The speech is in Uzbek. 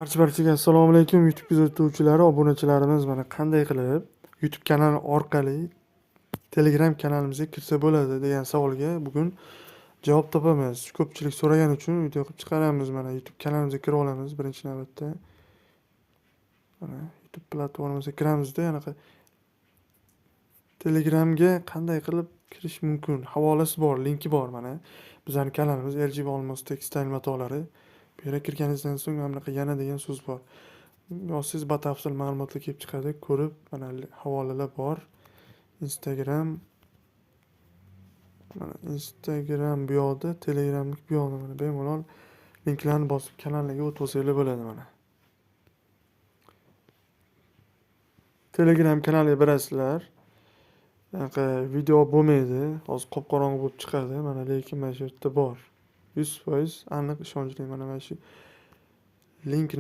Barchaga assalomu alaykum YouTube kuzatuvchilari, obunachilarimiz mana qanday qilib YouTube kanali orqali Telegram kanalimizga kirsa bo'ladi degan savolga bugun javob topamiz. Ko'pchilik so'ragan uchun video qilib chiqaramiz. Mana YouTube kanalimizga kirib olamiz birinchi navbatda. Mana YouTube platformasiga kiramizda yana Telegramga qanday qilib kirish mumkin? Havolasi bor, linki bor mana. Bizning kanalimiz LG Almos Textile matolari. Bu yerga kirganingizdan so'ng mana bunaqa yana degan so'z bor. Siz batafsil ma'lumotlar kelib chiqadi, ko'rib, mana havolalar bor. Instagram bu yoqda, Telegram bu yoqda mana bemalol linklarni bosib kanallarga o'tib olsanglar bo'ladi mana. Telegram kanaliga borasizlar. Bunaqa video bo'lmaydi. Hozir qop-qorong'i bo'lib chiqadi, mana lekin mana shu yerda bor. 100% aniq ishonchli mana shu linkni